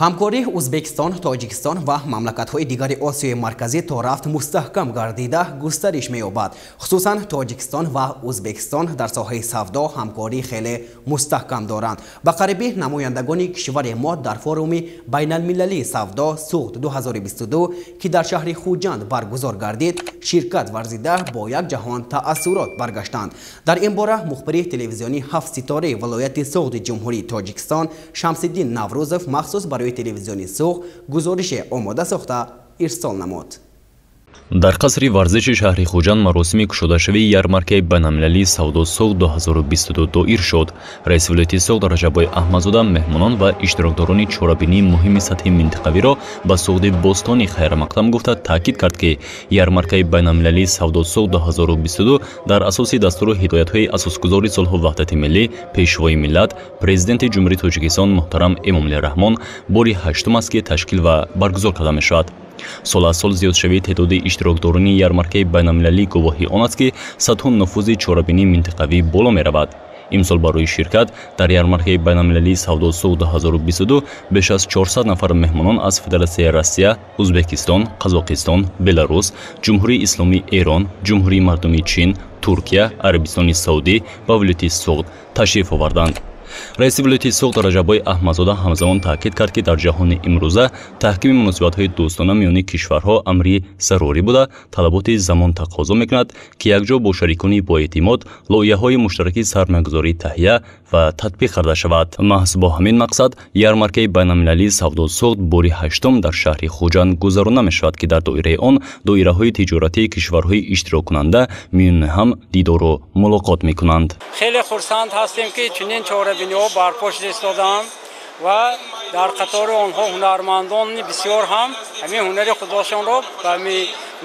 ҳамкории Ӯзбекистон, Тоҷикистон ва мамлакатҳои дигари Осиёи марказӣ то рафт мустаҳкам гардида густариш меёбад. Хусусан Тоҷикистон ва Ӯзбекистон дар соҳаи савдо ҳамкории хеле мустаҳкам доранд. Ба қарибӣ намояндагони кишвари мо дар форуми байналмилалии савдо Суғд 2022 ки дар шаҳри Хуҷанд баргузор гардид, ширкат варзида бо якҷаҳон таассурот баргаштанд. Дар ин бора мухбири телевизиони 7 ситораи вилояти Суғди Ҷумҳурии Тоҷикистон Шамсиддин Наврӯзов махсус барои телевизиони Суғд гузорише омода сохта ирсол намуд. дар қасри варзиши шаҳри Хуҷанд маросими кушодашавии ярмаркаи байналмилалии савдо Суғд 2022 доир шуд. раиси вилояти Суғд Раҷаббой Аҳмадзода меҳмонон ва иштирокдорони чорабинии муҳими сатҳи минтақавиро ба Суғди Бостонӣ хайрамақдам гуфта таъкид кард ки ярмаркаи байналмилалии савдо Суғд 2022 дар асоси дастуру ҳидоятҳои асосгузори Сулҳу ваҳдати миллӣ, пешвои миллат, президенти Ҷумҳурии Тоҷикистон муҳтарам Эмомалӣ Раҳмон бори ҳаштум аст ки ташкил ва баргузор карда мешавад. сол аз сол зиёдшавии теъдоди иштирокдорони ярмаркаи байналмилалӣ гувоҳӣ он аст ки сатҳу нуфузи чорабинии минтақавӣ боло меравад. имсол барои ширкат дар ярмаркаи байналмилалии савдо Суғд 2022 беш аз 400 нафар меҳмонон аз Федератсияи Россия, Ӯзбекистон, Қазоқистон, Беларус, Ҷумҳурии Исломии Эрон, Ҷумҳурии Мардумии Чин, Туркия, Арабистони Саудӣ ва вилояти Суғд ташриф оварданд. раиси вилояти Суғд Раҷаббой Аҳмадзода ҳамзамон таъкид кард ки дар ҷаҳони имрӯза таҳкими муносибатҳои дӯстона миёни кишварҳо амри зарурӣ буда талаботи замон тақозо мекунад ки якҷо бо шарикони боэътимод лоиҳаҳои муштараки сармаягузорӣ таҳия ва татбиқ карда шавад. маҳз бо ҳамин мақсад ярмаркаи байналмилалии савдо Суғд бори ҳаштум дар шаҳри Хуҷанд гузаронда мешавад ки дар доираи он доираҳои тиҷоратии кишварҳои иштироккунанда миёни ҳам дидору мулоқот мекунанд. хеле хурсанд ҳастем ки чунин чорабиниҳо барпош истоданд ва дар қатори онҳо ҳунармандони бисёр ҳам ҳамин ҳунари худошонро ба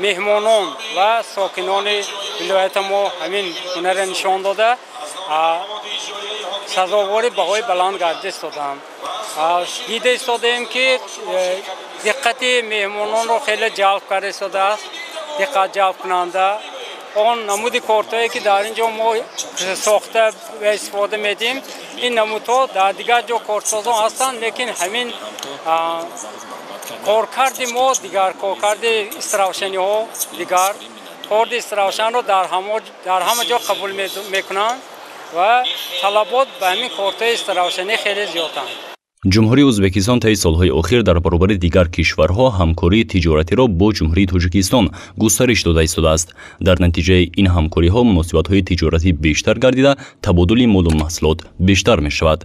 меҳмонон ва сокинони вилоята мо ҳамин ҳунаре нишон дода сазовори баҳои баланд гарда истоданд. дида истодаем ки диққати меҳмононро хеле ҷалб карда истодааст, диққат ҷалбкунанда. он намуди кортое ки дар ин ҷо мо сохта ва истифода медиҳем, ин намудҳо дар дигар ҷо кортсозон ҳастанд, лекин ҳамин коркарди мо дигар, коркарди истиравшаниҳо дигар, корди истиравшанро дар ҳама ҷо қабул мекунанд ва талабот ба ҳамин кортҳои истиравшанӣ хеле зиёданд. ҷумҳурии Ӯзбекистон таи солҳои охир дар баробари дигар кишварҳо ҳамкории тиҷоратиро бо Ҷумҳурии Тоҷикистон густариш дода истодааст. дар натиҷаи ин ҳамкориҳо муносибатҳои тиҷоратӣ бештар гардида табодули молу маҳсулот бештар мешавад.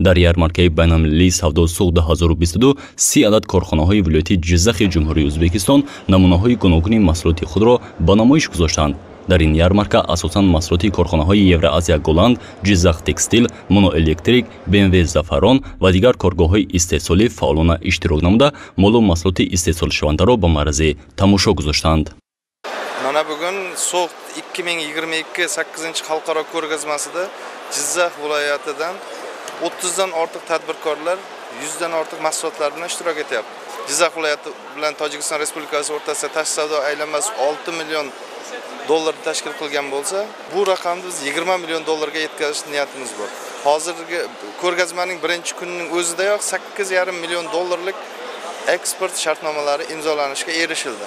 дар ярмаркаи байналмилалии савдо Суғд 2022 30 адад корхонаҳои вилояти Ҷиззахи Ҷумҳурии Ӯзбекистон намунаҳои гуногуни маҳсулоти худро ба намоиш гузоштанд. дар ин ярмарка асосан маҳсулоти корхонаҳои Евроазия Голланд, Ҷиззах Текстил, Моноэлектрик, BMW Зафарон ва дигар коргоҳҳои истеҳсолӣ фаъолона иштирок намуда молу маҳсулоти истеҳсолшавандаро ба маърази тамошо гузоштанд. Mana bugun Suғд 2022 8-chi xalqaro ko'rgazmasida Ҷиззах viloyatidan 30 dan ortiq tadbirkorlar 100 dan ortiq mahsulotlar bilan ishtirok etyapti. Ҷиззах viloyati bilan Tojikiston Respublikasi o'rtasida tashqi savdo aylanmasi 6 million dollar tashkil qilgan bo'lsa, bu raqamni biz 20 million dollarga yetkazish niyatimiz bor. Hozirgi ko'rgazmaning birinchi kunining o'zidayoq 8,5 million dollarlik eksport shartnomalari imzolanishga erishildi.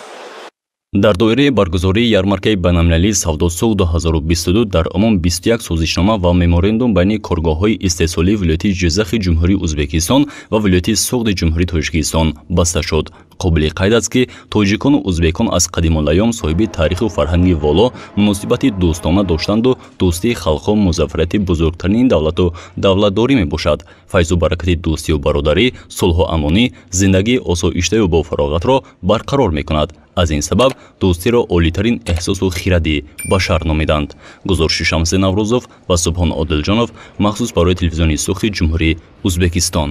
дар доираи баргузории ярмаркаи байналмилалии савдо Суғд 2022 дар умум 21 созишнома ва меморандум байни коргоҳҳои истеҳсолии вилояти Ҷиззахи Ҷумҳурии Ӯзбекистон ва вилояти Суғди Ҷумҳурии Тоҷикистон баста шуд. қобили қайд аст ки тоҷикону ӯзбекон аз қадимулайём соҳиби таъриху фарҳанги воло муносибати дӯстона доштанду дӯстии халқҳо музаффарияти бузургтарини давлату давлатдорӣ мебошад. файзу баракати дӯстию бародарӣ, сулҳу амонӣ, зиндагии осоиштаю бофароғатро барқарор мекунад. аз ин сабаб дӯстиро олитарин эҳсосу хиради башар номиданд. гузориши Шамсиддин Наврӯзов ва Субҳон Одилҷонов махсус барои телевизиони Суғди Ҷумҳурии Ӯзбекистон.